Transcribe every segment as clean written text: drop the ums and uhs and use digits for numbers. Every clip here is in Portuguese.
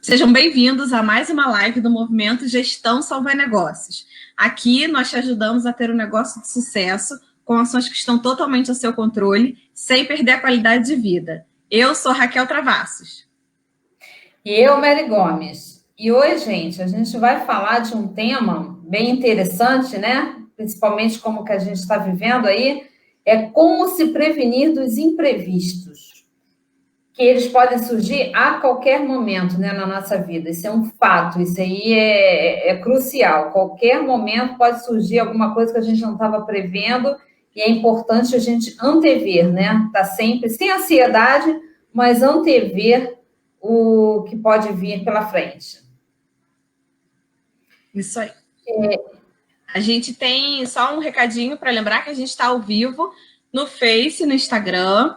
Sejam bem-vindos a mais uma live do Movimento Gestão Salva Negócios. Aqui nós te ajudamos a ter um negócio de sucesso com ações que estão totalmente ao seu controle, sem perder a qualidade de vida. Eu sou Raquel Travassos. E eu, Mary Gomes. E hoje, gente, a gente vai falar de um tema bem interessante, né? Principalmente como que a gente está vivendo aí, é como se prevenir dos imprevistos, que eles podem surgir a qualquer momento, né, na nossa vida. Isso é um fato, isso aí é crucial. Qualquer momento pode surgir alguma coisa que a gente não estava prevendo e é importante a gente antever, né? Tá sempre sem ansiedade, mas antever o que pode vir pela frente. Isso aí. A gente tem só um recadinho para lembrar que a gente está ao vivo no Face, no Instagram.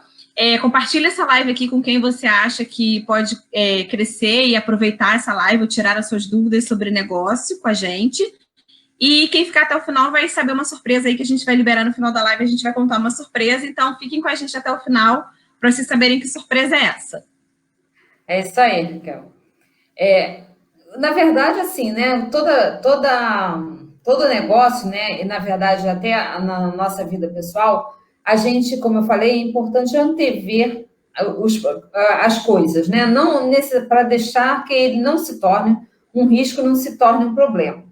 Compartilha essa live aqui com quem você acha que pode crescer e aproveitar essa live ou tirar as suas dúvidas sobre negócio com a gente. E quem ficar até o final vai saber uma surpresa aí que a gente vai liberar no final da live. A gente vai contar uma surpresa, então fiquem com a gente até o final para vocês saberem que surpresa é essa. É isso aí, Raquel. Na verdade, assim, né, todo negócio, né, e na verdade até na nossa vida pessoal, a gente, como eu falei, é importante antever as coisas, né, não para deixar que ele não se torne um risco, não se torne um problema.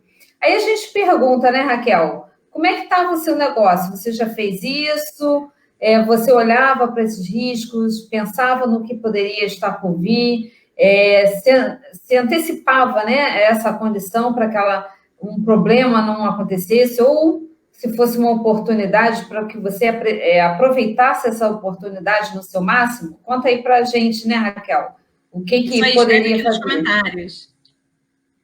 Aí a gente pergunta, né, Raquel, como é que estava o seu negócio? Você já fez isso? Você olhava para esses riscos, pensava no que poderia estar por vir? Se antecipava, né, essa condição para que um problema não acontecesse, ou se fosse uma oportunidade para que você aproveitasse essa oportunidade no seu máximo? Conta aí para a gente, né, Raquel? O que poderia fazer?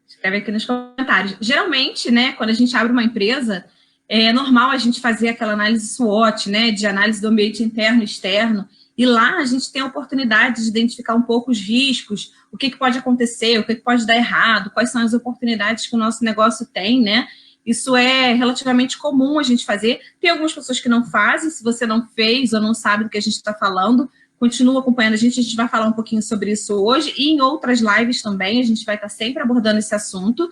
Escreve aqui nos comentários. Geralmente, né, quando a gente abre uma empresa, é normal a gente fazer aquela análise SWOT, né, de análise do ambiente interno e externo, e lá a gente tem a oportunidade de identificar um pouco os riscos, o que pode acontecer, o que pode dar errado, quais são as oportunidades que o nosso negócio tem, né? Isso é relativamente comum a gente fazer. Tem algumas pessoas que não fazem, se você não fez ou não sabe do que a gente está falando, continua acompanhando a gente vai falar um pouquinho sobre isso hoje, e em outras lives também, a gente vai estar sempre abordando esse assunto.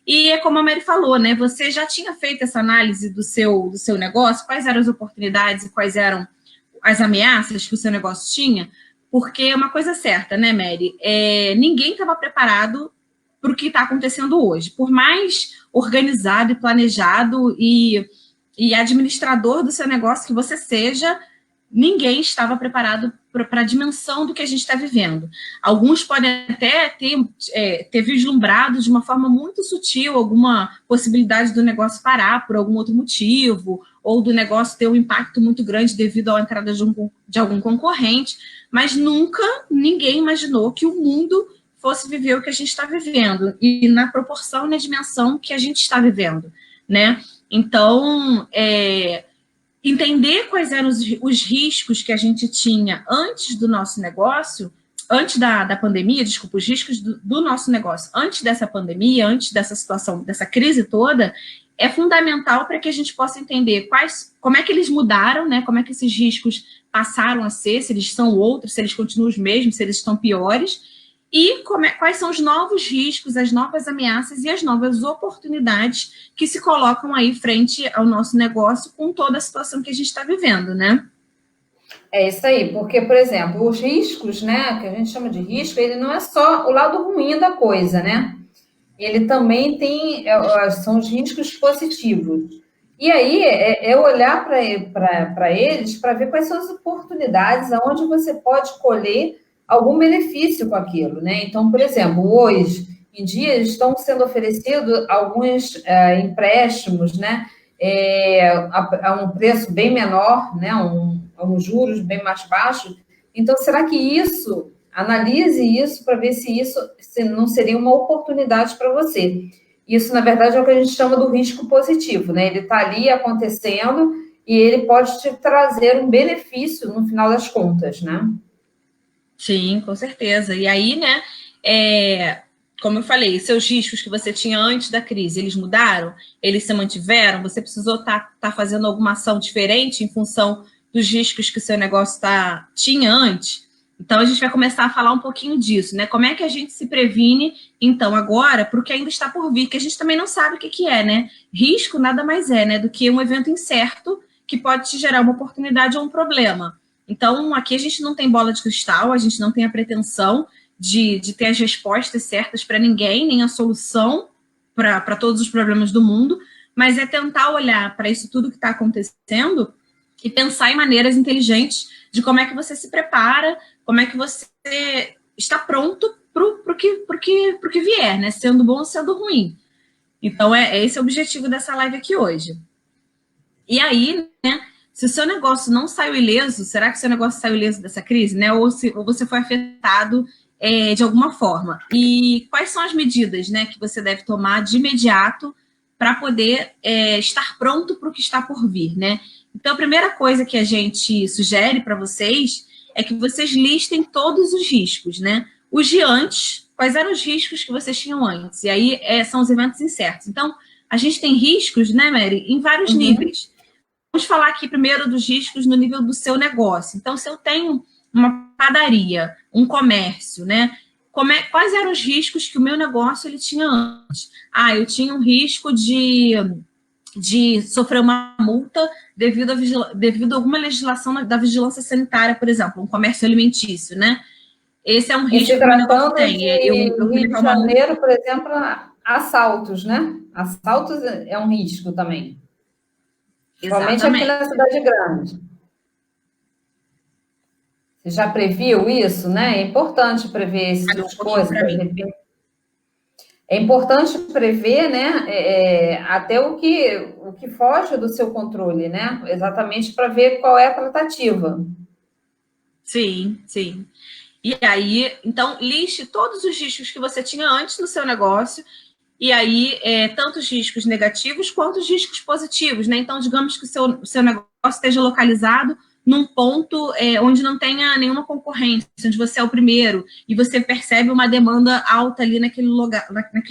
E é como a Mary falou, né? Você já tinha feito essa análise do seu negócio? Quais eram as oportunidades e quais eram as ameaças que o seu negócio tinha? Porque é uma coisa certa, né, Mary? Ninguém estava preparado para o que está acontecendo hoje. Por mais organizado e planejado e administrador do seu negócio que você seja, ninguém estava preparado para a dimensão do que a gente está vivendo. Alguns podem até ter vislumbrado de uma forma muito sutil alguma possibilidade do negócio parar por algum outro motivo, ou do negócio ter um impacto muito grande devido à entrada de algum concorrente, mas nunca ninguém imaginou que o mundo fosse viver o que a gente está vivendo, e na proporção e na dimensão que a gente está vivendo, né? Então, entender quais eram os riscos que a gente tinha antes do nosso negócio, antes da pandemia, desculpa, os riscos do nosso negócio, antes dessa pandemia, antes dessa situação, dessa crise toda, é fundamental para que a gente possa entender como é que eles mudaram, né? Como é que esses riscos passaram a ser, se eles são outros, se eles continuam os mesmos, se eles estão piores, e quais são os novos riscos, as novas ameaças e as novas oportunidades que se colocam aí frente ao nosso negócio com toda a situação que a gente está vivendo, né? É isso aí, porque, por exemplo, os riscos, né, que a gente chama de risco, ele não é só o lado ruim da coisa, né? Ele também são os riscos positivos. E aí é olhar para eles para ver quais são as oportunidades, aonde você pode colher algum benefício com aquilo, né? Então, por exemplo, hoje em dia estão sendo oferecidos alguns empréstimos, né? A um preço bem menor, né? Uns juros bem mais baixos. Então, será que analise isso para ver se não seria uma oportunidade para você? Isso, na verdade, é o que a gente chama do risco positivo, né? Ele está ali acontecendo e ele pode te trazer um benefício no final das contas, né? Sim, com certeza. E aí, né, como eu falei, seus riscos que você tinha antes da crise, eles mudaram? Eles se mantiveram? Você precisou tá fazendo alguma ação diferente em função dos riscos que o seu negócio tinha antes? Então, a gente vai começar a falar um pouquinho disso, né? Como é que a gente se previne, então, agora, para o que ainda está por vir, que a gente também não sabe o que é, né? Risco nada mais é, né, do que um evento incerto que pode te gerar uma oportunidade ou um problema. Então, aqui a gente não tem bola de cristal, a gente não tem a pretensão de ter as respostas certas para ninguém, nem a solução para todos os problemas do mundo, mas é tentar olhar para isso tudo que está acontecendo e pensar em maneiras inteligentes de como é que você se prepara, como é que você está pronto para o que vier, né? Sendo bom ou sendo ruim. Então, esse é o objetivo dessa live aqui hoje. E aí, né, se o seu negócio não saiu ileso, será que o seu negócio saiu ileso dessa crise, né? Ou você foi afetado de alguma forma? E quais são as medidas, né, que você deve tomar de imediato para poder estar pronto para o que está por vir, né? Então, a primeira coisa que a gente sugere para vocês é que vocês listem todos os riscos, né? Os de antes, quais eram os riscos que vocês tinham antes? E aí são os eventos incertos. Então, a gente tem riscos, né, Mary, em vários níveis. Vamos falar aqui primeiro dos riscos no nível do seu negócio. Então, se eu tenho uma padaria, um comércio, né? Quais eram os riscos que o meu negócio ele tinha antes? Eu tinha um risco de sofrer uma multa devido a alguma legislação da vigilância sanitária, por exemplo, um comércio alimentício, né? Esse é um risco que o meu negócio tem. No Rio de Janeiro, por exemplo, assaltos, né? Assaltos é um risco também. Principalmente aqui na cidade grande. Você já previu isso, né? É importante prever esse tipo de coisa. É importante prever, né? Até o que foge do seu controle, né? Exatamente para ver qual é a tratativa. Sim, sim. E aí, então, liste todos os riscos que você tinha antes no seu negócio. E aí, tanto os riscos negativos quanto os riscos positivos, né? Então, digamos que o seu negócio esteja localizado num ponto onde não tenha nenhuma concorrência, onde você é o primeiro e você percebe uma demanda alta ali naquele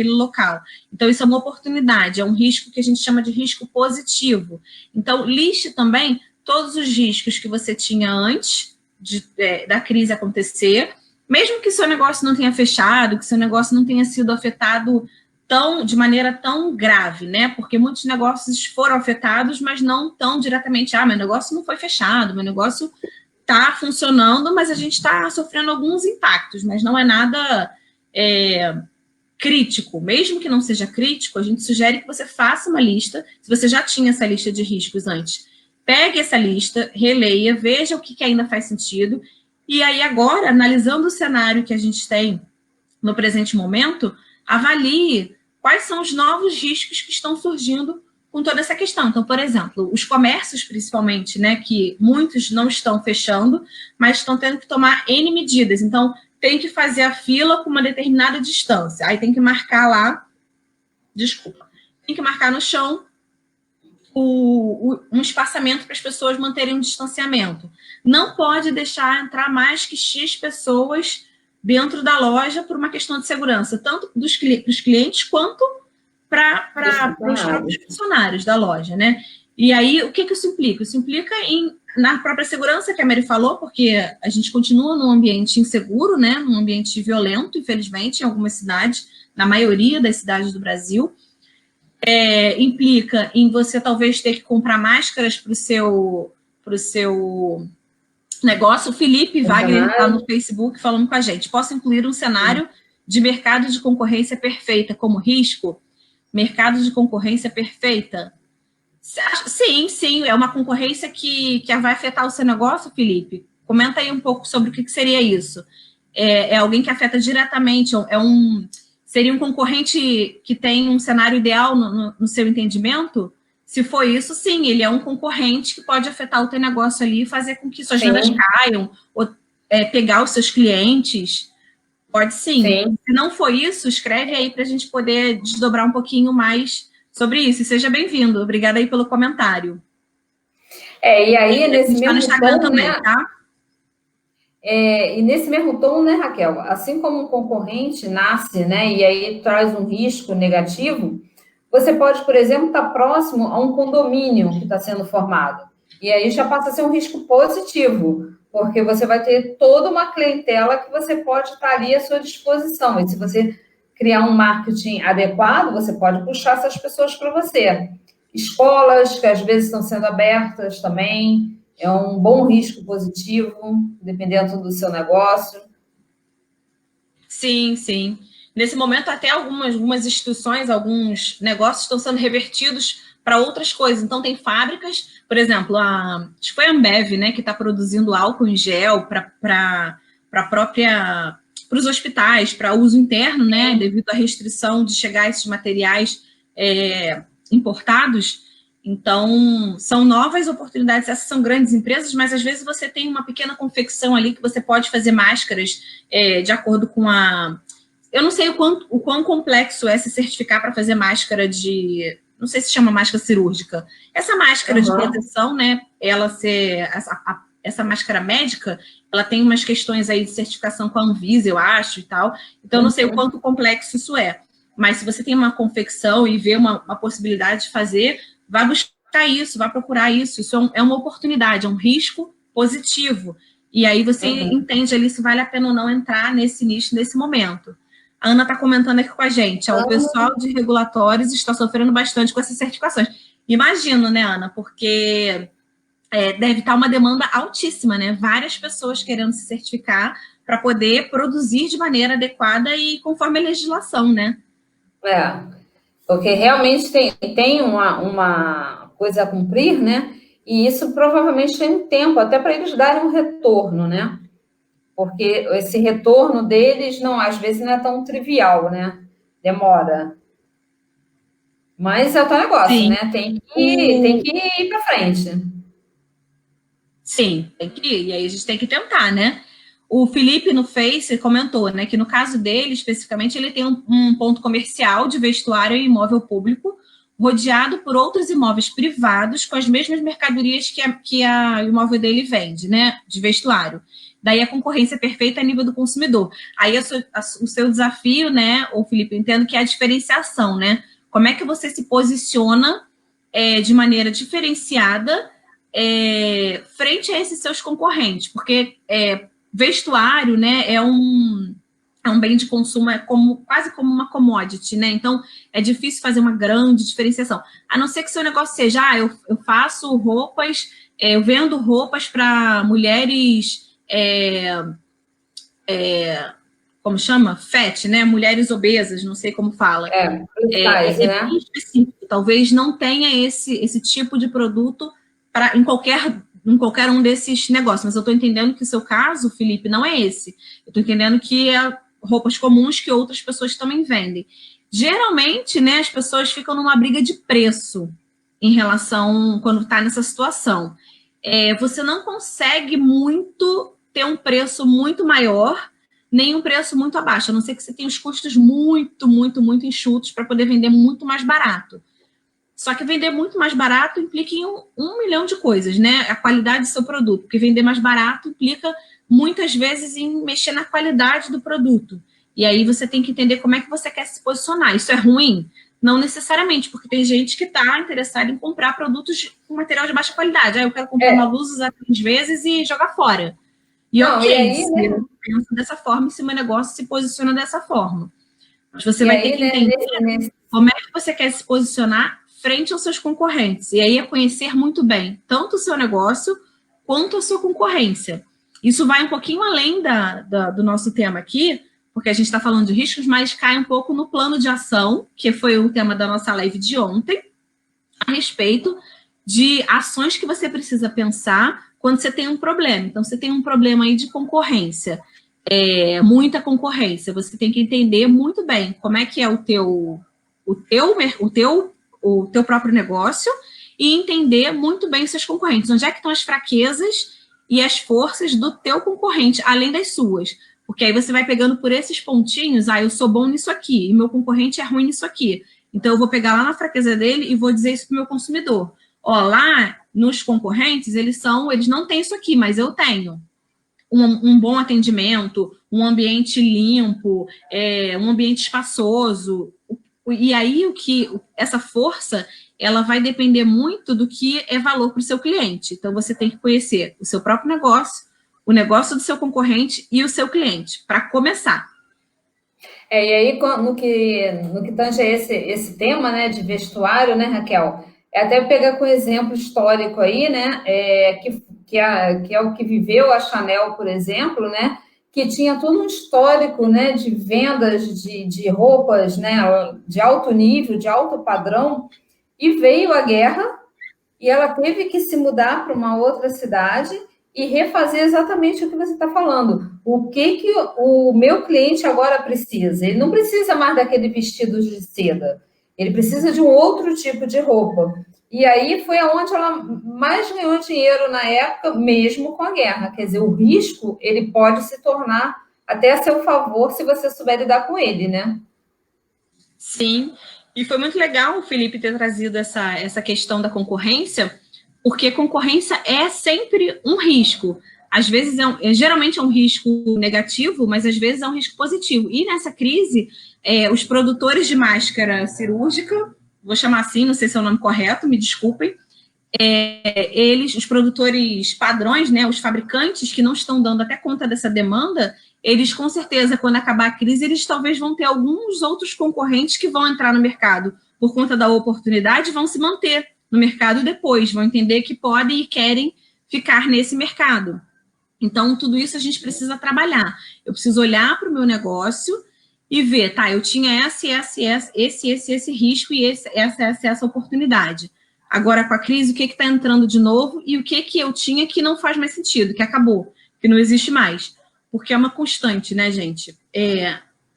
local. Então, isso é uma oportunidade, é um risco que a gente chama de risco positivo. Então, liste também todos os riscos que você tinha antes da crise acontecer, mesmo que seu negócio não tenha fechado, que seu negócio não tenha sido afetado de maneira tão grave, né? Porque muitos negócios foram afetados, mas não tão diretamente. Meu negócio não foi fechado, meu negócio está funcionando, mas a gente está sofrendo alguns impactos, mas não é nada crítico. Mesmo que não seja crítico, a gente sugere que você faça uma lista, se você já tinha essa lista de riscos antes, pegue essa lista, releia, veja o que ainda faz sentido, e aí agora, analisando o cenário que a gente tem no presente momento, avalie quais são os novos riscos que estão surgindo com toda essa questão. Então, por exemplo, os comércios, principalmente, né, que muitos não estão fechando, mas estão tendo que tomar N medidas. Então, tem que fazer a fila com uma determinada distância. Aí tem que marcar lá, tem que marcar no chão um espaçamento para as pessoas manterem um distanciamento. Não pode deixar entrar mais que X pessoas dentro da loja por uma questão de segurança, tanto para os clientes quanto para os próprios funcionários da loja, né? E aí, o que isso implica? Isso implica na própria segurança que a Mary falou, porque a gente continua num ambiente inseguro, né? Num ambiente violento, infelizmente, em algumas cidades, na maioria das cidades do Brasil. Implica em você talvez ter que comprar máscaras para o seu negócio. O Felipe Wagner está no Facebook falando com a gente. Posso incluir um cenário de mercado de concorrência perfeita como risco? Mercado de concorrência perfeita? Sim, é uma concorrência que vai afetar o seu negócio, Felipe? Comenta aí um pouco sobre o que seria isso. É alguém que afeta diretamente, seria um concorrente que tem um cenário ideal no seu entendimento? Se for isso, sim, ele é um concorrente que pode afetar o teu negócio ali e fazer com que suas vendas caiam, ou pegar os seus clientes. Pode sim. Se não for isso, escreve aí para a gente poder desdobrar um pouquinho mais sobre isso. E seja bem-vindo. Obrigada aí pelo comentário. E aí, nesse mesmo Instagram tom, também, né? Tá? E nesse mesmo tom, né, Raquel? Assim como um concorrente nasce, né, e aí traz um risco negativo, você pode, por exemplo, estar próximo a um condomínio que está sendo formado. E aí já passa a ser um risco positivo, porque você vai ter toda uma clientela que você pode estar ali à sua disposição. E se você criar um marketing adequado, você pode puxar essas pessoas para você. Escolas que às vezes estão sendo abertas também, é um bom risco positivo, dependendo do seu negócio. Sim, sim. Nesse momento, até algumas instituições, alguns negócios estão sendo revertidos para outras coisas. Então, tem fábricas, por exemplo, acho que foi a Ambev, né, que está produzindo álcool em gel para os hospitais, para uso interno, né, devido à restrição de chegar a esses materiais importados. Então, são novas oportunidades, essas são grandes empresas, mas às vezes você tem uma pequena confecção ali que você pode fazer máscaras de acordo com a... Eu não sei o quão complexo é se certificar para fazer máscara de... Não sei se chama máscara cirúrgica. Essa máscara de proteção, né, essa máscara médica, ela tem umas questões aí de certificação com a Anvisa, eu acho, e tal. Então, eu não sei o quanto complexo isso é. Mas se você tem uma confecção e vê uma possibilidade de fazer, vai buscar isso, vai procurar isso. Isso é uma oportunidade, é um risco positivo. E aí você entende ali se vale a pena ou não entrar nesse nicho, nesse momento. A Ana está comentando aqui com a gente, o pessoal de regulatórios está sofrendo bastante com essas certificações. Imagino, né, Ana? Porque deve estar uma demanda altíssima, né? Várias pessoas querendo se certificar para poder produzir de maneira adequada e conforme a legislação, né? Porque realmente tem uma coisa a cumprir, né? E isso provavelmente tem um tempo, até para eles darem um retorno, né? Porque esse retorno deles, não, às vezes não é tão trivial, né? Demora. Mas é o teu negócio, Sim. né? Tem que ir para frente. Sim, tem que ir. E aí a gente tem que tentar, né? O Felipe, no Face, comentou, né, que no caso dele, especificamente, ele tem um ponto comercial de vestuário e imóvel público, rodeado por outros imóveis privados com as mesmas mercadorias que o imóvel dele vende, né, de vestuário. Daí a concorrência perfeita a nível do consumidor. Aí o seu desafio, né, o Felipe, eu entendo que é a diferenciação, né? Como é que você se posiciona de maneira diferenciada frente a esses seus concorrentes? Porque vestuário, né, é um bem de consumo, quase como uma commodity, né? Então, é difícil fazer uma grande diferenciação. A não ser que seu negócio seja, eu faço roupas, eu vendo roupas para mulheres, como chama? Fat, né? Mulheres obesas, não sei como fala. Né? Bem específico. Talvez não tenha esse tipo de produto em qualquer um desses negócios. Mas eu estou entendendo que o seu caso, Felipe, não é esse. Eu estou entendendo que é roupas comuns que outras pessoas também vendem. Geralmente, né, as pessoas ficam numa briga de preço em relação, quando está nessa situação. Você não consegue ter um preço muito maior, nem um preço muito abaixo, a não ser que você tenha os custos muito, muito, muito enxutos para poder vender muito mais barato. Só que vender muito mais barato implica em um milhão de coisas, né? A qualidade do seu produto, porque vender mais barato implica muitas vezes em mexer na qualidade do produto. E aí você tem que entender como é que você quer se posicionar. Isso é ruim? Não necessariamente, porque tem gente que está interessada em comprar produtos com material de baixa qualidade. Eu quero comprar uma luz, usar 3 vezes e jogar fora. E eu penso dessa forma, se o meu negócio se posiciona dessa forma. Mas você vai ter que entender como é que você quer se posicionar frente aos seus concorrentes. E aí é conhecer muito bem tanto o seu negócio quanto a sua concorrência. Isso vai um pouquinho além do nosso tema aqui, porque a gente está falando de riscos, mas cai um pouco no plano de ação, que foi o tema da nossa live de ontem, a respeito de ações que você precisa pensar quando você tem um problema. Então, você tem um problema aí de concorrência, muita concorrência, você tem que entender muito bem como é que é o teu próprio negócio e entender muito bem os seus concorrentes. Onde é que estão as fraquezas e as forças do teu concorrente, além das suas. Porque aí você vai pegando por esses pontinhos, eu sou bom nisso aqui, e meu concorrente é ruim nisso aqui. Então, eu vou pegar lá na fraqueza dele e vou dizer isso para o meu consumidor. Lá nos concorrentes, eles não têm isso aqui, mas eu tenho. Um bom atendimento, um ambiente limpo, um ambiente espaçoso. E aí, essa força, ela vai depender muito do que é valor para o seu cliente. Então, você tem que conhecer o seu próprio negócio, o negócio do seu concorrente e o seu cliente, para começar. E aí, no que tange a esse tema, né, de vestuário, né, Raquel? É até pegar com exemplo histórico aí, né, que é o que viveu a Chanel, por exemplo, né, que tinha todo um histórico, né, de vendas de roupas, né, de alto nível, de alto padrão, e veio a guerra, e ela teve que se mudar para uma outra cidade e refazer exatamente o que você está falando. O que o meu cliente agora precisa? Ele não precisa mais daquele vestido de seda, ele precisa de um outro tipo de roupa. E aí foi aonde ela mais ganhou dinheiro na época, mesmo com a guerra. Quer dizer, o risco, ele pode se tornar até a seu favor se você souber lidar com ele, né? Sim, e foi muito legal o Felipe ter trazido essa questão da concorrência, porque concorrência é sempre um risco. Às vezes, geralmente é um risco negativo, mas às vezes é um risco positivo. E nessa crise, os produtores de máscara cirúrgica, vou chamar assim, não sei se é o nome correto, me desculpem, os produtores padrões, né, os fabricantes que não estão dando até conta dessa demanda, eles com certeza, quando acabar a crise, eles talvez vão ter alguns outros concorrentes que vão entrar no mercado por conta da oportunidade e vão se manter no mercado depois, vão entender que podem e querem ficar nesse mercado. Então, tudo isso a gente precisa trabalhar. Eu preciso olhar para o meu negócio e ver, tá, eu tinha esse risco e essa oportunidade. Agora, com a crise, o que está entrando de novo e o que eu tinha que não faz mais sentido, que acabou, que não existe mais. Porque é uma constante, né, gente?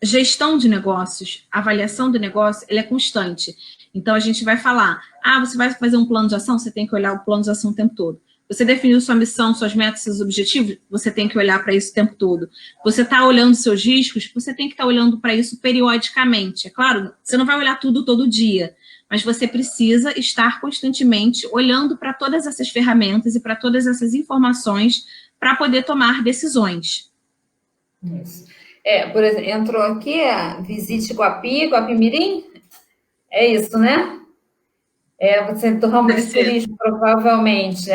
Gestão de negócios, avaliação do negócio, ele é constante. Então, a gente vai falar, você vai fazer um plano de ação, você tem que olhar o plano de ação o tempo todo. Você definiu sua missão, suas metas, seus objetivos, você tem que olhar para isso o tempo todo. Você está olhando seus riscos, você tem que estar olhando para isso periodicamente. É claro, você não vai olhar tudo todo dia, mas você precisa estar constantemente olhando para todas essas ferramentas e para todas essas informações para poder tomar decisões. Isso. Por exemplo, entrou aqui a Visite Guapimirim, é isso, né? Você do ramo de turismo, provavelmente.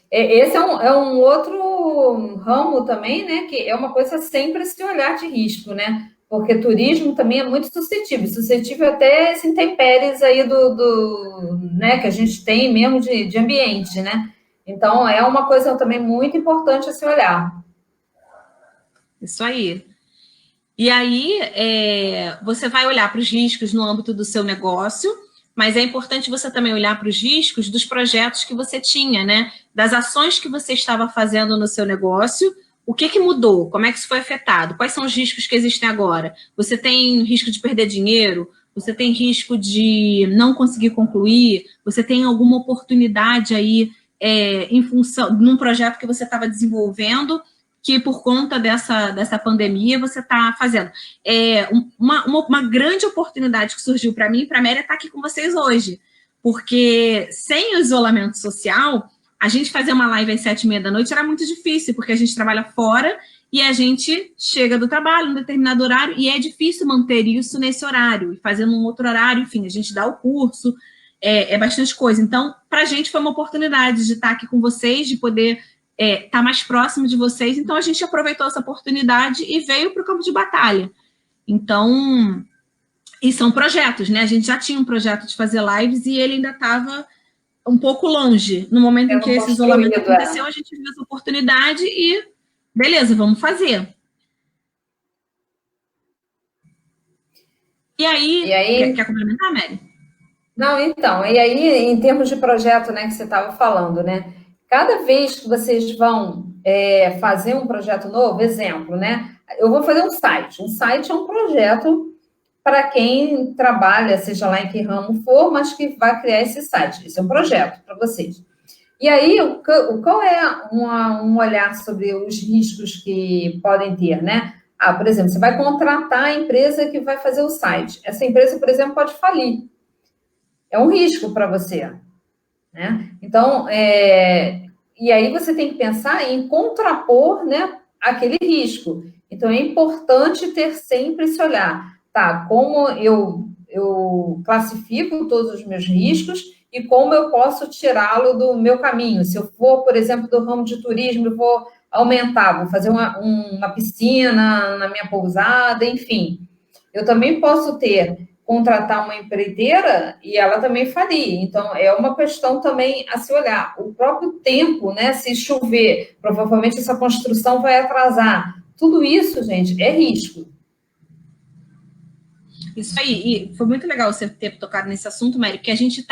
Esse é um outro ramo também, né? Que é uma coisa sempre se olhar de risco, né? Porque turismo também é muito suscetível até esse intempéries aí né, que a gente tem mesmo de ambiente, né? Então, é uma coisa também muito importante a se olhar. Isso aí. E aí, você vai olhar para os riscos no âmbito do seu negócio, mas é importante você também olhar para os riscos dos projetos que você tinha, né? Das ações que você estava fazendo no seu negócio, o que mudou? Como é que isso foi afetado? Quais são os riscos que existem agora? Você tem risco de perder dinheiro? Você tem risco de não conseguir concluir? Você tem alguma oportunidade aí em função num projeto que você estava desenvolvendo que por conta dessa pandemia você está fazendo? Uma grande oportunidade que surgiu para mim e para a Mary é estar aqui com vocês hoje, porque sem o isolamento social, a gente fazer uma live às 7h30 da noite era muito difícil, porque a gente trabalha fora e a gente chega do trabalho em um determinado horário e é difícil manter isso nesse horário, e fazendo um outro horário, enfim, a gente dá o curso, bastante coisa. Então, para a gente foi uma oportunidade de estar aqui com vocês, de poder estar mais próximo de vocês, então a gente aproveitou essa oportunidade e veio para o campo de batalha. Então, e são projetos, né? A gente já tinha um projeto de fazer lives e ele ainda estava um pouco longe. No momento em que esse isolamento aconteceu, a gente viu essa oportunidade e, beleza, vamos fazer. E aí... Quer complementar, Mary? Não, então, e aí, em termos de projeto, né, que você estava falando, né? Cada vez que vocês vão fazer um projeto novo, exemplo, né? Eu vou fazer um site. Um site é um projeto para quem trabalha, seja lá em que ramo for, mas que vai criar esse site. Esse é um projeto para vocês. E aí, qual é um olhar sobre os riscos que podem ter, né? Por exemplo, você vai contratar a empresa que vai fazer o site. Essa empresa, por exemplo, pode falir. É um risco para você, né? Então, e aí você tem que pensar em contrapor, né, aquele risco. Então, é importante ter sempre esse olhar. Tá, como eu classifico todos os meus riscos e como eu posso tirá-lo do meu caminho. Se eu for, por exemplo, do ramo de turismo, eu vou aumentar, vou fazer uma piscina na minha pousada, enfim. Eu também posso contratar uma empreiteira e ela também faria. Então, é uma questão também a se olhar. O próprio tempo, né? Se chover, provavelmente essa construção vai atrasar. Tudo isso, gente, é risco. Isso aí, e foi muito legal você ter tocado nesse assunto, Mary, porque a gente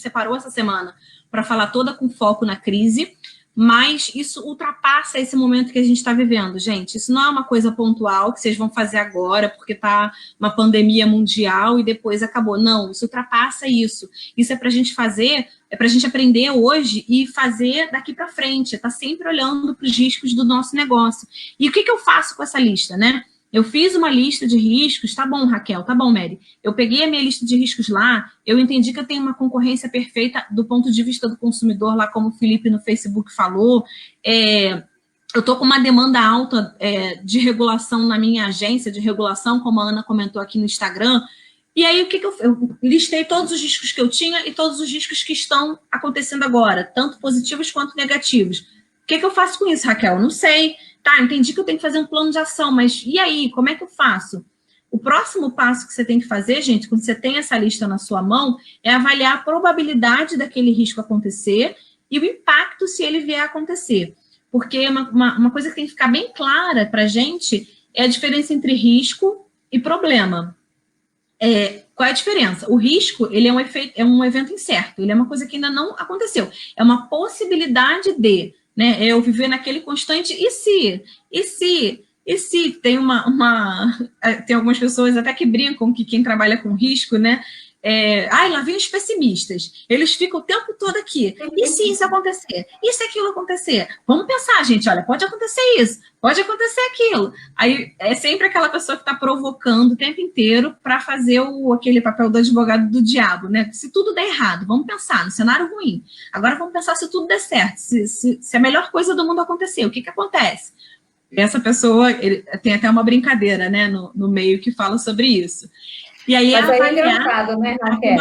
separou essa semana para falar toda com foco na crise, mas isso ultrapassa esse momento que a gente está vivendo, gente. Isso não é uma coisa pontual que vocês vão fazer agora, porque está uma pandemia mundial e depois acabou. Não, isso ultrapassa isso. Isso é para a gente fazer, é para a gente aprender hoje e fazer daqui para frente, tá sempre olhando para os riscos do nosso negócio. E o que eu faço com essa lista, né? Eu fiz uma lista de riscos, tá bom, Raquel, tá bom, Mary. Eu peguei a minha lista de riscos lá, eu entendi que eu tenho uma concorrência perfeita do ponto de vista do consumidor, lá como o Felipe no Facebook falou. Eu tô com uma demanda alta de regulação na minha agência de regulação, como a Ana comentou aqui no Instagram. E aí, eu listei todos os riscos que eu tinha e todos os riscos que estão acontecendo agora, tanto positivos quanto negativos. O que eu faço com isso, Raquel? Não sei. Tá, entendi que eu tenho que fazer um plano de ação, mas e aí, como é que eu faço? O próximo passo que você tem que fazer, gente, quando você tem essa lista na sua mão, é avaliar a probabilidade daquele risco acontecer e o impacto se ele vier a acontecer. Porque uma coisa que tem que ficar bem clara para a gente é a diferença entre risco e problema. Qual é a diferença? O risco, ele é um evento incerto, ele é uma coisa que ainda não aconteceu. É uma possibilidade de... né? Eu viver naquele constante, e se tem tem algumas pessoas até que brincam que quem trabalha com risco, né? Lá vem os pessimistas, eles ficam o tempo todo aqui, e se isso acontecer? E se aquilo acontecer? Vamos pensar, gente, olha, pode acontecer isso, pode acontecer aquilo. Aí é sempre aquela pessoa que está provocando o tempo inteiro para fazer aquele papel do advogado do diabo, né? Se tudo der errado, vamos pensar no cenário ruim. Agora vamos pensar se tudo der certo, se a melhor coisa do mundo acontecer, o que acontece? Essa pessoa, tem até uma brincadeira, né, no meio que fala sobre isso. E aí mas é engraçado, né, Raquel?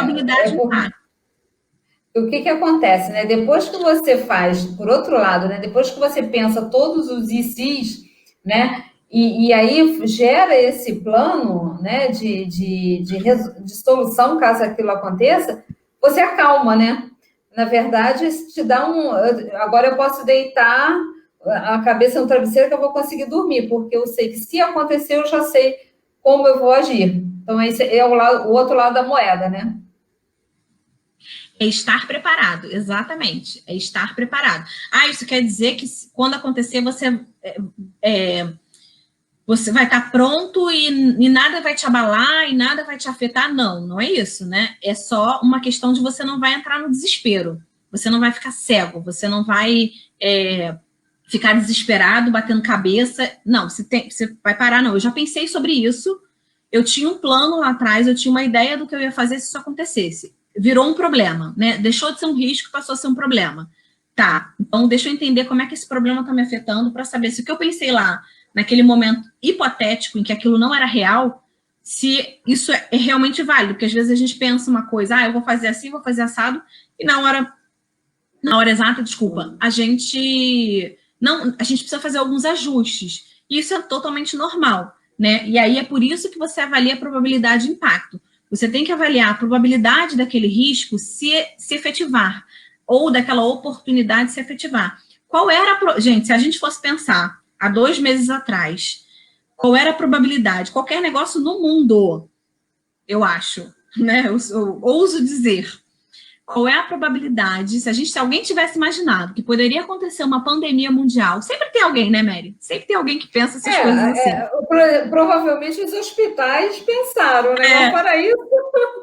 O que acontece, né? Depois que você faz, por outro lado, né? Depois que você pensa todos os ICs, né? E aí gera esse plano, né? De solução caso aquilo aconteça, você acalma, né? Na verdade, te dá agora eu posso deitar a cabeça no travesseiro que eu vou conseguir dormir, porque eu sei que se acontecer, eu já sei como eu vou agir. Então, esse é o outro lado da moeda, né? É estar preparado, exatamente. É estar preparado. Isso quer dizer que quando acontecer, você vai estar pronto e nada vai te abalar e nada vai te afetar? Não é isso, né? É só uma questão de você não vai entrar no desespero. Você não vai ficar cego, você não vai ficar desesperado, batendo cabeça. Não, você vai parar, não. Eu já pensei sobre isso. Eu tinha um plano lá atrás, eu tinha uma ideia do que eu ia fazer se isso acontecesse. Virou um problema, né? Deixou de ser um risco, passou a ser um problema. Tá, então deixa eu entender como é que esse problema está me afetando para saber se o que eu pensei lá, naquele momento hipotético em que aquilo não era real, se isso é realmente válido. Porque às vezes a gente pensa uma coisa, eu vou fazer assim, vou fazer assado, e na hora exata, desculpa, a gente precisa fazer alguns ajustes. E isso é totalmente normal. Né? E aí é por isso que você avalia a probabilidade de impacto. Você tem que avaliar a probabilidade daquele risco se efetivar, ou daquela oportunidade se efetivar. Gente, se a gente fosse pensar há 2 meses atrás, qual era a probabilidade? Qualquer negócio no mundo, eu acho, né? Eu ouso dizer, qual é a probabilidade, se alguém tivesse imaginado que poderia acontecer uma pandemia mundial, sempre tem alguém, né, Mary? Sempre tem alguém que pensa essas coisas assim. Provavelmente os hospitais pensaram, né? Não para isso,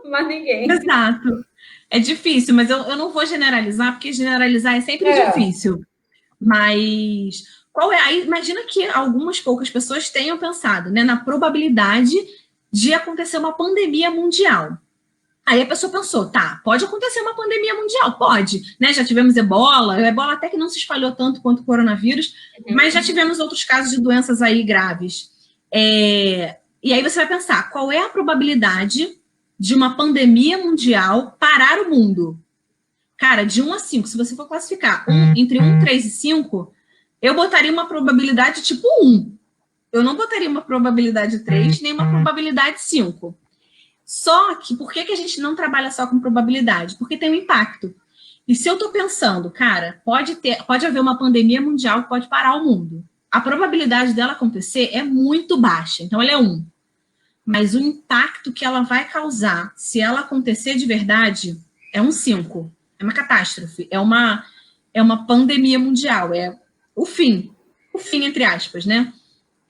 mas ninguém. Exato. É difícil, mas eu não vou generalizar, porque generalizar é sempre difícil. Mas aí imagina que algumas poucas pessoas tenham pensado, né, na probabilidade de acontecer uma pandemia mundial. Aí a pessoa pensou, pode acontecer uma pandemia mundial? Pode, né? Já tivemos ebola até que não se espalhou tanto quanto o coronavírus, mas já tivemos outros casos de doenças aí graves. E aí você vai pensar, qual é a probabilidade de uma pandemia mundial parar o mundo? Cara, de 1 a 5, se você for classificar entre 1, 3 e 5, eu botaria uma probabilidade tipo 1. Eu não botaria uma probabilidade 3, nem uma probabilidade 5. Só que, por que a gente não trabalha só com probabilidade? Porque tem um impacto. E se eu estou pensando, cara, pode haver uma pandemia mundial que pode parar o mundo. A probabilidade dela acontecer é muito baixa, então ela é 1. Mas o impacto que ela vai causar, se ela acontecer de verdade, é um 5. É uma catástrofe, é uma pandemia mundial, é o fim, entre aspas, né?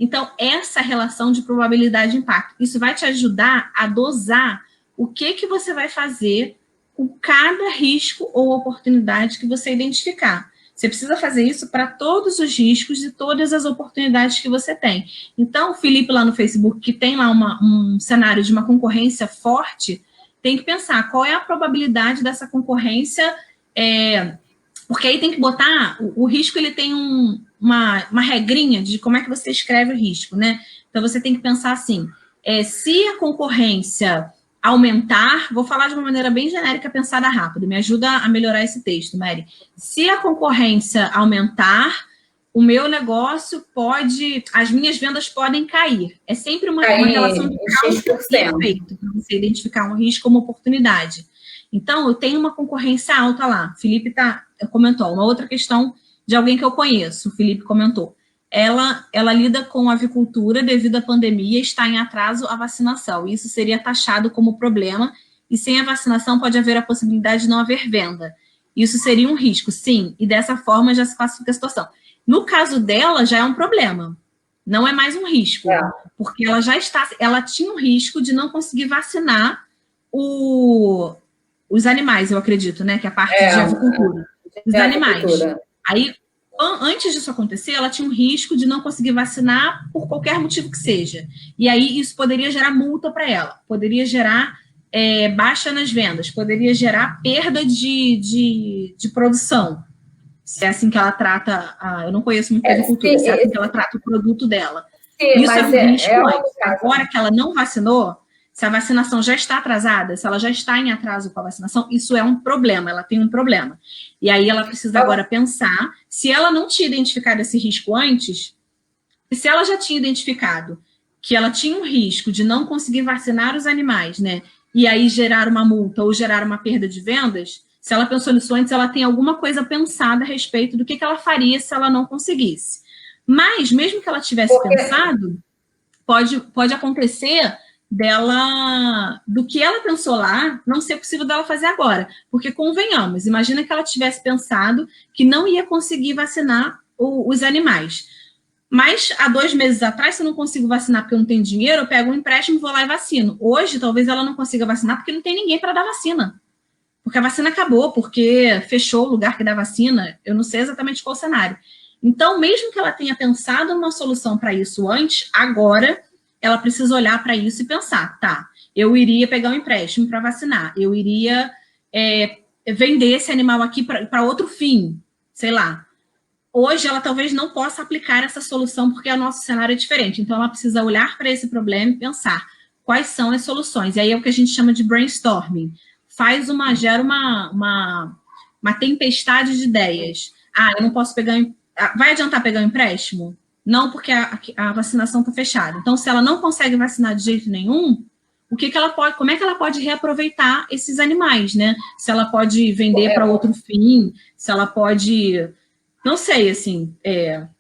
Então, essa relação de probabilidade e impacto, isso vai te ajudar a dosar o que você vai fazer com cada risco ou oportunidade que você identificar. Você precisa fazer isso para todos os riscos e todas as oportunidades que você tem. Então, o Felipe lá no Facebook, que tem lá um cenário de uma concorrência forte, tem que pensar qual é a probabilidade dessa concorrência, porque aí tem que botar, o risco ele tem uma regrinha de como é que você escreve o risco, né? Então, você tem que pensar assim, se a concorrência aumentar, vou falar de uma maneira bem genérica, pensada rápido, me ajuda a melhorar esse texto, Mary. Se a concorrência aumentar, o meu negócio as minhas vendas podem cair. É sempre uma relação de causa e efeito, para você identificar um risco como oportunidade. Então, eu tenho uma concorrência alta lá. O Felipe comentou. Uma outra questão de alguém que eu conheço, o Felipe comentou. Ela lida com avicultura devido à pandemia, está em atraso a vacinação. Isso seria taxado como problema, e sem a vacinação pode haver a possibilidade de não haver venda. Isso seria um risco, sim, e dessa forma já se classifica a situação. No caso dela, já é um problema, não é mais um risco, porque ela tinha um risco de não conseguir vacinar os animais, eu acredito, né, que é a parte de avicultura. Os animais. Aí, antes disso acontecer, ela tinha um risco de não conseguir vacinar por qualquer motivo que seja. E aí isso poderia gerar multa para ela, poderia gerar baixa nas vendas, poderia gerar perda de produção. Se é assim que ela trata, eu não conheço muito a agricultura, se é assim que ela trata o produto dela. Sim, isso era um risco antes. Agora que ela não vacinou, se a vacinação já está atrasada, se ela já está em atraso com a vacinação, isso é um problema, ela tem um problema. E aí ela precisa agora pensar, se ela não tinha identificado esse risco antes, e se ela já tinha identificado que ela tinha um risco de não conseguir vacinar os animais, né, e aí gerar uma multa ou gerar uma perda de vendas, se ela pensou nisso antes, ela tem alguma coisa pensada a respeito do que ela faria se ela não conseguisse. Mas, mesmo que ela tivesse pensado, pode acontecer do que ela pensou lá, não ser possível dela fazer agora. Porque, convenhamos, imagina que ela tivesse pensado que não ia conseguir vacinar os animais. Mas, há 2 meses atrás, se eu não consigo vacinar porque eu não tenho dinheiro, eu pego um empréstimo, vou lá e vacino. Hoje, talvez ela não consiga vacinar porque não tem ninguém para dar vacina. Porque a vacina acabou, porque fechou o lugar que dá vacina, eu não sei exatamente qual o cenário. Então, mesmo que ela tenha pensado numa solução para isso antes, agora ela precisa olhar para isso e pensar, tá, eu iria pegar um empréstimo para vacinar, eu iria vender esse animal aqui para outro fim, sei lá. Hoje ela talvez não possa aplicar essa solução porque o nosso cenário é diferente, então ela precisa olhar para esse problema e pensar quais são as soluções. E aí é o que a gente chama de brainstorming. Gera uma tempestade de ideias. Eu não posso pegar... Vai adiantar pegar um empréstimo? Não, porque a vacinação está fechada. Então, se ela não consegue vacinar de jeito nenhum, como é que ela pode reaproveitar esses animais, né? Se ela pode vender para outro fim, se ela pode... Não sei, assim,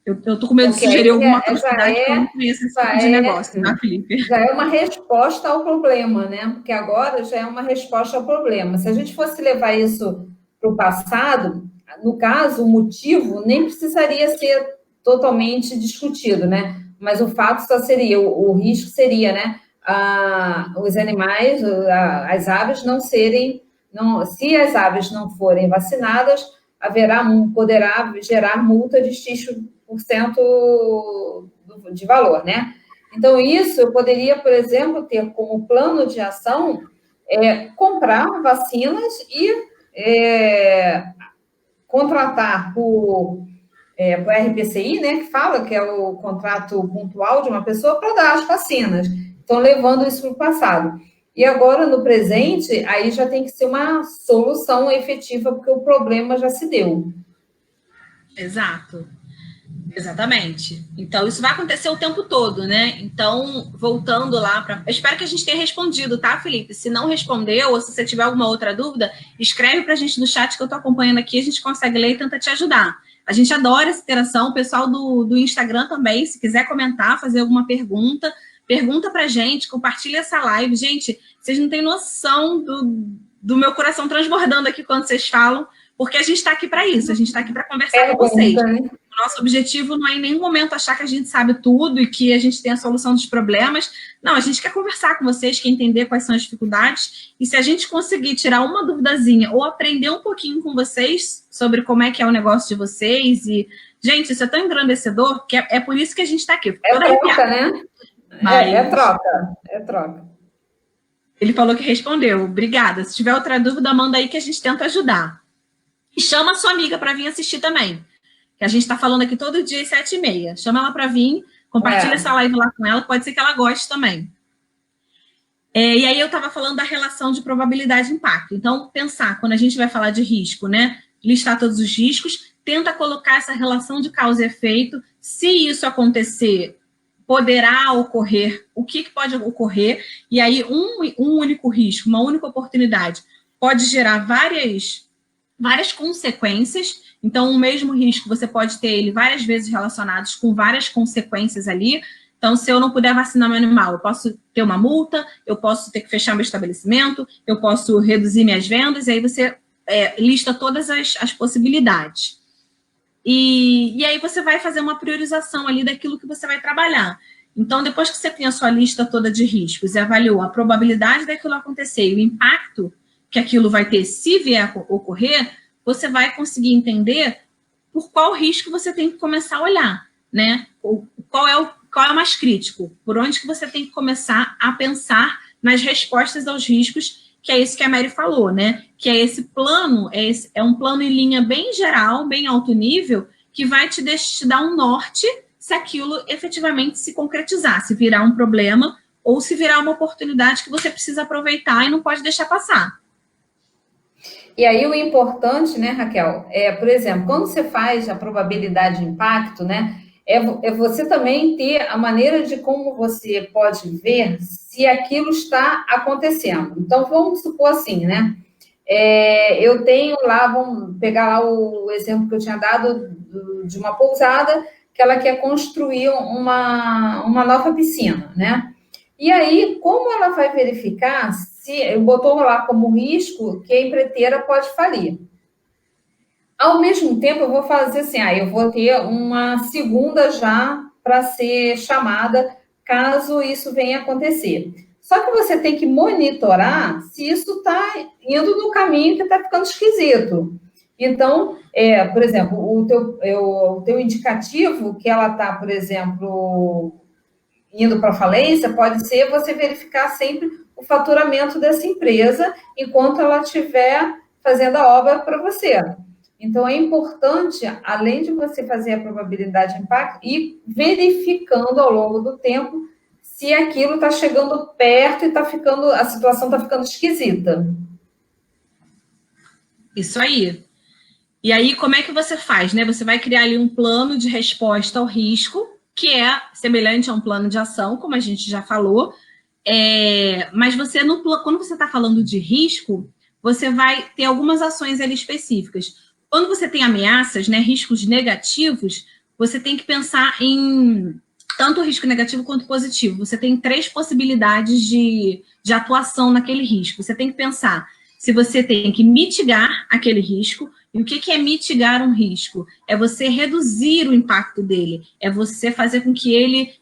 eu estou com medo de sugerir alguma atrocidade que eu não conheço esse tipo de negócio, tá, Felipe? Já é uma resposta ao problema, né? Porque agora já é uma resposta ao problema. Se a gente fosse levar isso para o passado, no caso, o motivo nem precisaria ser totalmente discutido, né? Mas o fato só seria, o risco seria, né? Os animais, as aves não serem... se as aves não forem vacinadas, poderá gerar multa de X% de valor, né? Então, isso eu poderia, por exemplo, ter como plano de ação comprar vacinas e contratar por RPCI, né, que fala que é o contrato pontual de uma pessoa para dar as vacinas. Então, levando isso para o passado. E agora, no presente, aí já tem que ser uma solução efetiva, porque o problema já se deu. Exato. Exatamente. Então, isso vai acontecer o tempo todo, né? Então, voltando lá para. Espero que a gente tenha respondido, tá, Felipe? Se não respondeu, ou se você tiver alguma outra dúvida, escreve para a gente no chat que eu estou acompanhando aqui, a gente consegue ler e tenta te ajudar. A gente adora essa interação, o pessoal do Instagram também, se quiser comentar, fazer alguma pergunta, pergunta para a gente, compartilha essa live. Gente, vocês não têm noção do meu coração transbordando aqui quando vocês falam, porque a gente está aqui para isso, a gente está aqui para conversar com vocês. Né? Nosso objetivo não é em nenhum momento achar que a gente sabe tudo e que a gente tem a solução dos problemas. Não, a gente quer conversar com vocês, quer entender quais são as dificuldades. E se a gente conseguir tirar uma duvidazinha ou aprender um pouquinho com vocês sobre como é que é o negócio de vocês. E, gente, isso é tão engrandecedor que é por isso que a gente está aqui. É troca, né? Mas... é troca, é troca. Ele falou que respondeu. Obrigada. Se tiver outra dúvida, manda aí que a gente tenta ajudar. E chama a sua amiga para vir assistir também. Que a gente está falando aqui todo dia às 7h30. Chama ela para vir, compartilha essa live lá com ela, pode ser que ela goste também. E aí eu estava falando da relação de probabilidade e impacto. Então, pensar, quando a gente vai falar de risco, né? Listar todos os riscos, tenta colocar essa relação de causa e efeito. Se isso acontecer, poderá ocorrer, o que pode ocorrer, e aí um único risco, uma única oportunidade, pode gerar várias consequências. Então, o mesmo risco, você pode ter ele várias vezes relacionados com várias consequências ali. Então, se eu não puder vacinar meu animal, eu posso ter uma multa, eu posso ter que fechar meu estabelecimento, eu posso reduzir minhas vendas, e aí você lista todas as possibilidades. E aí você vai fazer uma priorização ali daquilo que você vai trabalhar. Então, depois que você tem a sua lista toda de riscos e avaliou a probabilidade daquilo acontecer e o impacto que aquilo vai ter se vier a ocorrer, você vai conseguir entender por qual risco você tem que começar a olhar, né? Qual é o mais crítico? Por onde que você tem que começar a pensar nas respostas aos riscos, que é isso que a Mary falou, né? Que é esse plano, é um plano em linha bem geral, bem alto nível, que vai te dar um norte se aquilo efetivamente se concretizar, se virar um problema ou se virar uma oportunidade que você precisa aproveitar e não pode deixar passar. E aí o importante, né, Raquel, por exemplo, quando você faz a probabilidade de impacto, né, é você também ter a maneira de como você pode ver se aquilo está acontecendo. Então, vamos supor assim, né, eu tenho lá, vamos pegar lá o exemplo que eu tinha dado de uma pousada, que ela quer construir uma nova piscina, né? E aí, como ela vai verificar se botou lá como risco que a empreiteira pode falir? Ao mesmo tempo, eu vou fazer assim, eu vou ter uma segunda já para ser chamada caso isso venha acontecer. Só que você tem que monitorar se isso está indo no caminho que está ficando esquisito. Então, por exemplo, o teu indicativo que ela está, por exemplo, indo para falência, pode ser você verificar sempre o faturamento dessa empresa enquanto ela estiver fazendo a obra para você. Então, é importante, além de você fazer a probabilidade de impacto, ir verificando ao longo do tempo se aquilo está chegando perto e a situação está ficando esquisita. Isso aí. E aí, como é que você faz, né? Você vai criar ali um plano de resposta ao risco, que é semelhante a um plano de ação, como a gente já falou. Mas você, quando você está falando de risco, você vai ter algumas ações ali específicas. Quando você tem ameaças, né, riscos negativos, você tem que pensar em tanto risco negativo quanto positivo. Você tem 3 possibilidades de atuação naquele risco. Você tem que pensar se você tem que mitigar aquele risco. E o que é mitigar um risco? É você reduzir o impacto dele. É você fazer com que ele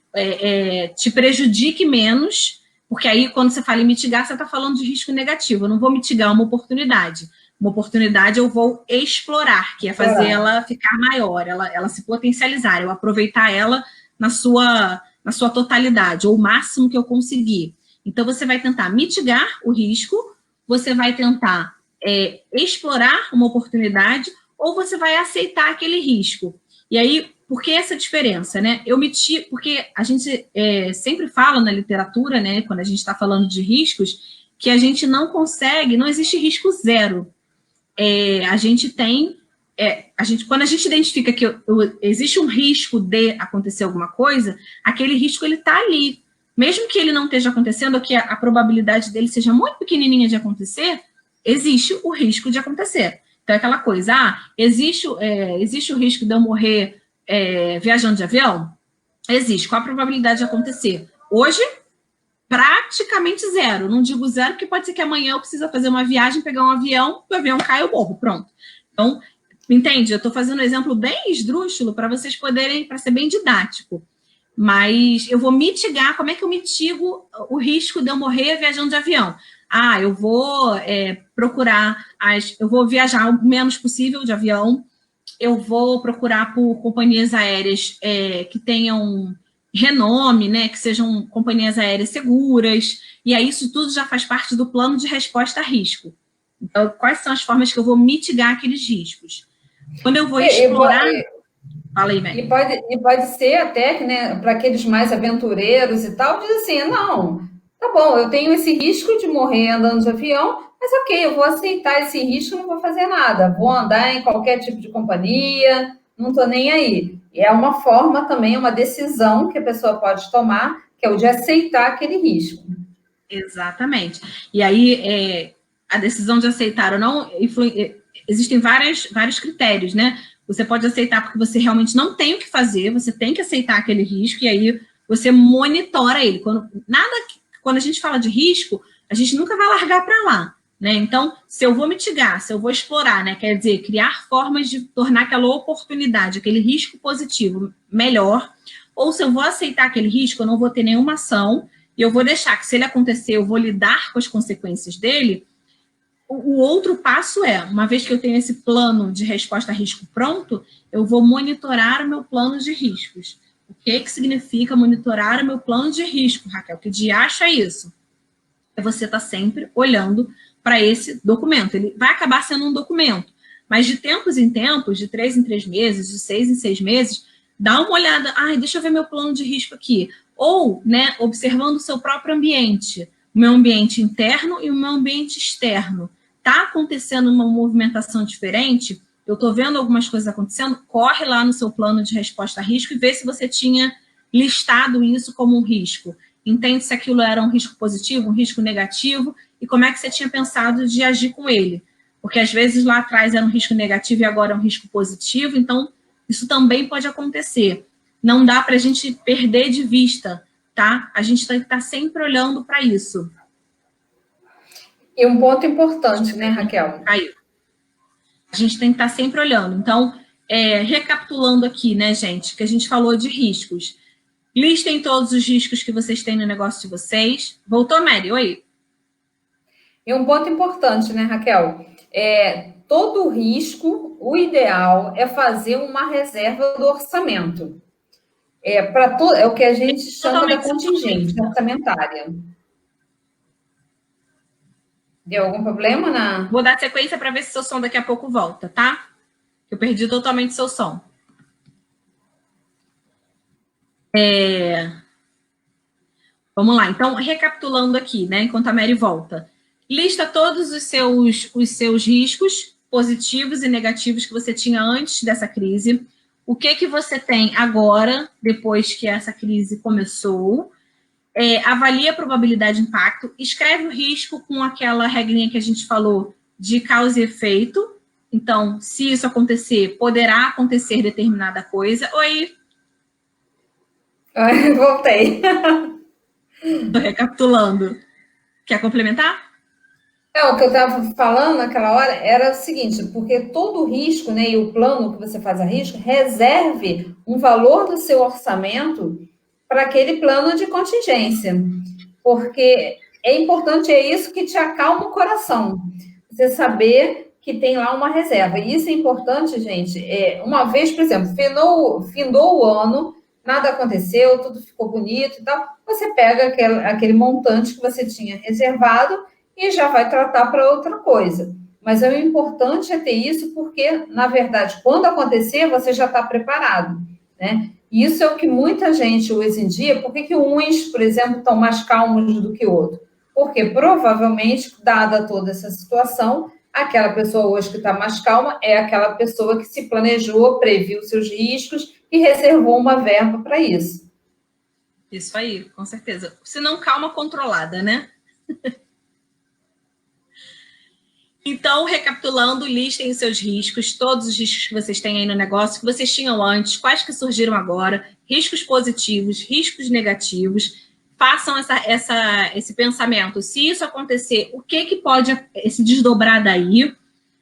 te prejudique menos, porque aí, quando você fala em mitigar, você está falando de risco negativo. Eu não vou mitigar uma oportunidade. Uma oportunidade eu vou explorar, que é fazer ela ficar maior, ela se potencializar, eu aproveitar ela na sua totalidade, ou o máximo que eu conseguir. Então, você vai tentar mitigar o risco, você vai tentar explorar uma oportunidade, ou você vai aceitar aquele risco. E aí, por que essa diferença, né? Porque a gente sempre fala na literatura, né, quando a gente está falando de riscos, que a gente não consegue, não existe risco zero. A gente tem, quando a gente identifica que existe um risco de acontecer alguma coisa, aquele risco ele está ali. Mesmo que ele não esteja acontecendo, ou que a probabilidade dele seja muito pequenininha de acontecer, existe o risco de acontecer. Então, é aquela coisa, existe o risco de eu morrer viajando de avião? Existe. Qual a probabilidade de acontecer? Hoje, praticamente zero. Não digo zero, porque pode ser que amanhã eu precise fazer uma viagem, pegar um avião, o avião cai, eu morro, pronto. Então, entende? Eu estou fazendo um exemplo bem esdrúxulo para vocês poderem, para ser bem didático. Mas eu vou mitigar, como é que eu mitigo o risco de eu morrer viajando de avião? Eu vou procurar, eu vou viajar o menos possível de avião, eu vou procurar por companhias aéreas que tenham renome, né, que sejam companhias aéreas seguras, e aí isso tudo já faz parte do plano de resposta a risco. Então, quais são as formas que eu vou mitigar aqueles riscos? Quando eu vou explorar... Fala aí, Mary. E pode ser até que, né, para aqueles mais aventureiros e tal, diz assim, não, tá bom, eu tenho esse risco de morrer andando de avião, mas ok, eu vou aceitar esse risco, não vou fazer nada, vou andar em qualquer tipo de companhia, não estou nem aí. E é uma forma também, uma decisão que a pessoa pode tomar, que é o de aceitar aquele risco. Exatamente. E aí, a decisão de aceitar ou não, existem vários critérios, né? Você pode aceitar porque você realmente não tem o que fazer, você tem que aceitar aquele risco, e aí você monitora ele. Quando a gente fala de risco, a gente nunca vai largar para lá, né? Então, se eu vou mitigar, se eu vou explorar, né? Quer dizer, criar formas de tornar aquela oportunidade, aquele risco positivo melhor, ou se eu vou aceitar aquele risco, eu não vou ter nenhuma ação, e eu vou deixar que, se ele acontecer, eu vou lidar com as consequências dele. O outro passo uma vez que eu tenho esse plano de resposta a risco pronto, eu vou monitorar o meu plano de riscos. O que significa monitorar o meu plano de risco, Raquel? Que diacho é isso? Você está sempre olhando para esse documento. Ele vai acabar sendo um documento, mas de tempos em tempos, de 3 em 3 meses, de 6 em 6 meses, dá uma olhada, deixa eu ver meu plano de risco aqui. Ou, né, observando o seu próprio ambiente, o meu ambiente interno e o meu ambiente externo. Está acontecendo uma movimentação diferente, eu estou vendo algumas coisas acontecendo, corre lá no seu plano de resposta a risco e vê se você tinha listado isso como um risco. Entende se aquilo era um risco positivo, um risco negativo, e como é que você tinha pensado de agir com ele. Porque, às vezes, lá atrás era um risco negativo e agora é um risco positivo, então isso também pode acontecer. Não dá para a gente perder de vista, tá? A gente tem que estar sempre olhando para isso. E um ponto importante, né, Raquel? A gente tem que estar sempre olhando. Então, recapitulando aqui, né, gente, que a gente falou de riscos. Listem todos os riscos que vocês têm no negócio de vocês. Voltou, Mary? Oi? E um ponto importante, né, Raquel? Todo risco, o ideal é fazer uma reserva do orçamento. É o que a gente chama da contingência orçamentária. Deu algum problema Vou dar sequência para ver se seu som daqui a pouco volta, tá? Eu perdi totalmente seu som. Vamos lá, então, recapitulando aqui, né, enquanto a Mary volta. Lista todos os seus riscos positivos e negativos que você tinha antes dessa crise. O que você tem agora, depois que essa crise começou. Avalia a probabilidade de impacto. Escreve o risco com aquela regrinha que a gente falou de causa e efeito. Então, se isso acontecer, poderá acontecer determinada coisa. Oi? Voltei. Estou recapitulando. Quer complementar? O que eu estava falando naquela hora era o seguinte, porque todo risco, né, e o plano que você faz a risco, reserve um valor do seu orçamento para aquele plano de contingência. Porque é importante, é isso que te acalma o coração. Você saber que tem lá uma reserva. E isso é importante, gente. Uma vez, por exemplo, findou o ano, nada aconteceu, tudo ficou bonito e tal, você pega aquele montante que você tinha reservado e já vai tratar para outra coisa. Mas o importante é ter isso porque, na verdade, quando acontecer, você já está preparado, né? E isso é o que muita gente hoje em dia, por que uns, por exemplo, estão mais calmos do que outros? porque provavelmente, dada toda essa situação, aquela pessoa hoje que está mais calma é aquela pessoa que se planejou, previu seus riscos e reservou uma verba para isso. Isso aí, com certeza. Se não, calma controlada, né? Então, recapitulando, listem os seus riscos, todos os riscos que vocês têm aí no negócio, que vocês tinham antes, quais que surgiram agora, riscos positivos, riscos negativos. Façam esse pensamento. Se isso acontecer, o que pode se desdobrar daí?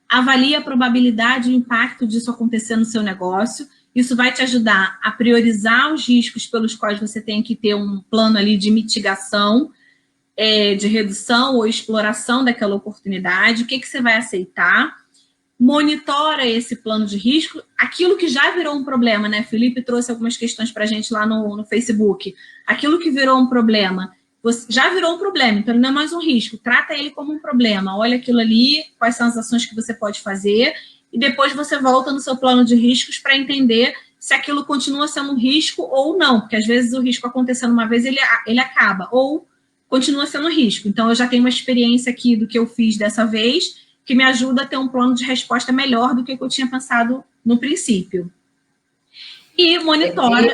Avalie a probabilidade e o impacto disso acontecer no seu negócio. Isso vai te ajudar a priorizar os riscos pelos quais você tem que ter um plano ali de mitigação, de redução ou exploração daquela oportunidade, o que você vai aceitar, monitora esse plano de risco, aquilo que já virou um problema, né? Felipe trouxe algumas questões para a gente lá no Facebook, aquilo que virou um problema, já virou um problema, então não é mais um risco, trata ele como um problema, olha aquilo ali, quais são as ações que você pode fazer, e depois você volta no seu plano de riscos para entender se aquilo continua sendo um risco ou não, porque às vezes o risco acontecendo uma vez, ele acaba, ou continua sendo risco. Então, eu já tenho uma experiência aqui do que eu fiz dessa vez, que me ajuda a ter um plano de resposta melhor do que eu tinha pensado no princípio. E monitora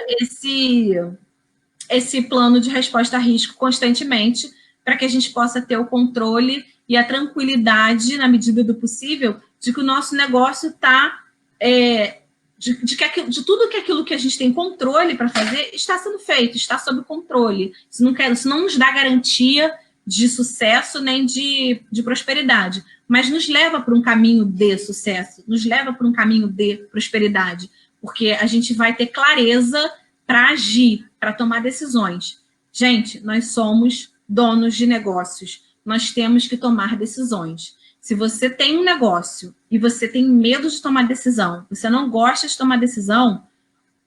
esse plano de resposta a risco constantemente, para que a gente possa ter o controle e a tranquilidade, na medida do possível, de que o nosso negócio está... de tudo aquilo que a gente tem controle para fazer está sendo feito, está sob controle. Isso não nos dá garantia de sucesso nem de prosperidade, mas nos leva para um caminho de sucesso, nos leva para um caminho de prosperidade, porque a gente vai ter clareza para agir, para tomar decisões. Gente, nós somos donos de negócios, nós temos que tomar decisões. Se você tem um negócio e você tem medo de tomar decisão, você não gosta de tomar decisão,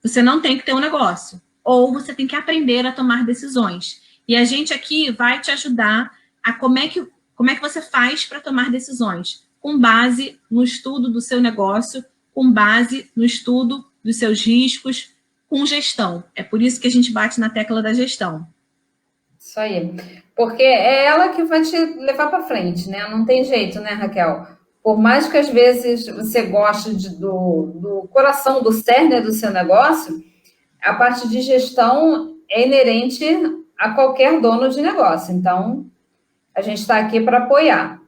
você não tem que ter um negócio. Ou você tem que aprender a tomar decisões. E a gente aqui vai te ajudar a como é que você faz para tomar decisões, com base no estudo do seu negócio, com base no estudo dos seus riscos, com gestão. É por isso que a gente bate na tecla da gestão. Isso aí. Porque é ela que vai te levar para frente, né? Não tem jeito, né, Raquel? Por mais que às vezes você goste do coração, do cerne do seu negócio, a parte de gestão é inerente a qualquer dono de negócio. Então, a gente está aqui para apoiar.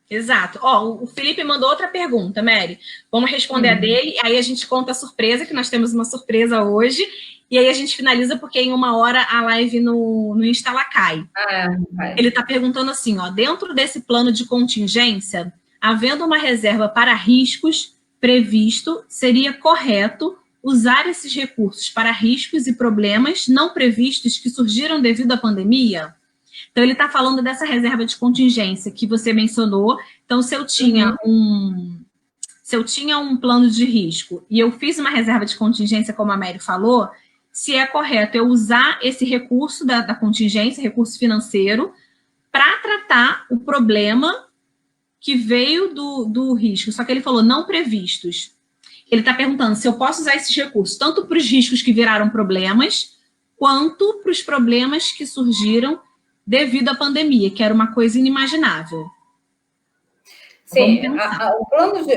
Exato. O Felipe mandou outra pergunta, Mary. Vamos responder a dele, aí a gente conta a surpresa, que nós temos uma surpresa hoje, e aí a gente finaliza, porque em 1 hora a live no Insta ela cai. Ele está perguntando assim, dentro desse plano de contingência, havendo uma reserva para riscos previsto, seria correto usar esses recursos para riscos e problemas não previstos que surgiram devido à pandemia? Então, ele está falando dessa reserva de contingência que você mencionou. Então, se eu tinha um plano de risco e eu fiz uma reserva de contingência, como a Mary falou, se é correto eu usar esse recurso da contingência, recurso financeiro, para tratar o problema que veio do risco. Só que ele falou não previstos. Ele está perguntando se eu posso usar esses recursos tanto para os riscos que viraram problemas, quanto para os problemas que surgiram devido à pandemia, que era uma coisa inimaginável. Sim,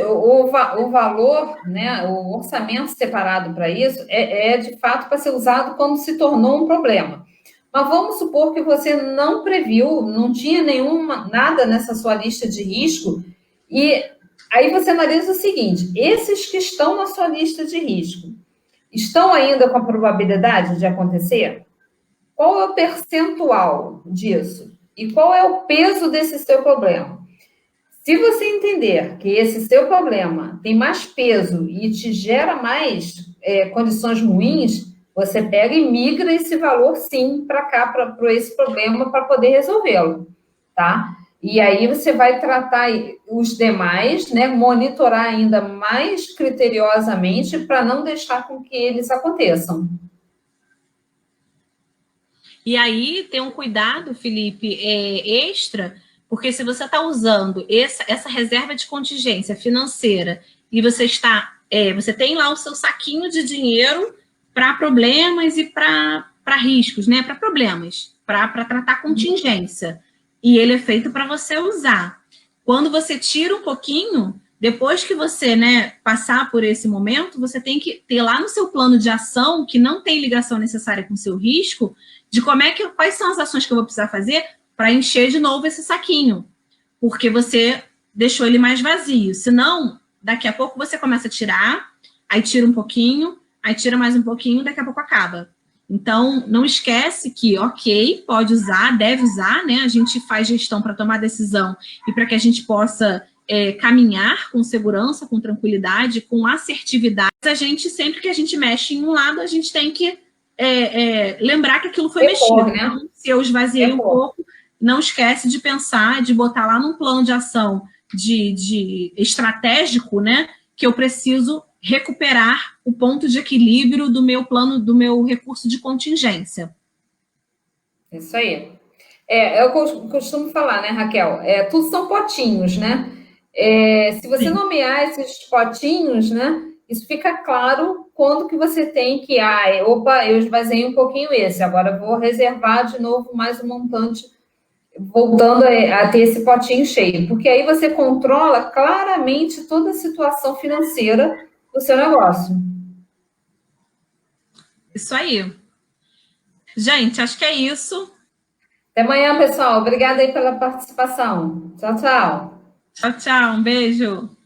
o valor, né, o orçamento separado para isso é de fato para ser usado quando se tornou um problema. Mas vamos supor que você não previu, não tinha nada nessa sua lista de risco, e aí você analisa o seguinte: esses que estão na sua lista de risco estão ainda com a probabilidade de acontecer? Qual é o percentual disso? E qual é o peso desse seu problema? Se você entender que esse seu problema tem mais peso e te gera mais condições ruins, você pega e migra esse valor, sim, para cá, para esse problema, para poder resolvê-lo, tá? E aí você vai tratar os demais, né, monitorar ainda mais criteriosamente para não deixar com que eles aconteçam. E aí tem um cuidado, Felipe, extra, porque se você está usando essa reserva de contingência financeira e você tem lá o seu saquinho de dinheiro para problemas e para riscos, né? Para problemas, para tratar contingência. e ele é feito para você usar. Quando você tira um pouquinho, depois que você, né, passar por esse momento, você tem que ter lá no seu plano de ação, que não tem ligação necessária com o seu risco, de quais são as ações que eu vou precisar fazer para encher de novo esse saquinho, porque você deixou ele mais vazio. Senão, daqui a pouco você começa a tirar, aí tira um pouquinho, aí tira mais um pouquinho, daqui a pouco acaba. Então, não esquece que, ok, pode usar, deve usar, né? A gente faz gestão para tomar decisão e para que a gente possa caminhar com segurança, com tranquilidade, com assertividade. A gente, sempre que a gente mexe em um lado, a gente tem que lembrar que aquilo foi mexido. Né? Então, se eu esvaziei um pouco, não esquece de pensar, de botar lá num plano de ação de estratégico, né? Que eu preciso recuperar o ponto de equilíbrio do meu plano, do meu recurso de contingência. Isso aí. Eu costumo falar, né, Raquel? Tudo são potinhos, né? Se você nomear esses potinhos, né? Isso fica claro quando que você tem que, opa, eu esvaziei um pouquinho esse, agora vou reservar de novo mais um montante, voltando a ter esse potinho cheio, porque aí você controla claramente toda a situação financeira do seu negócio. Isso aí. Gente, acho que é isso. Até amanhã, pessoal. Obrigada aí pela participação. Tchau, tchau. Tchau, tchau. Um beijo.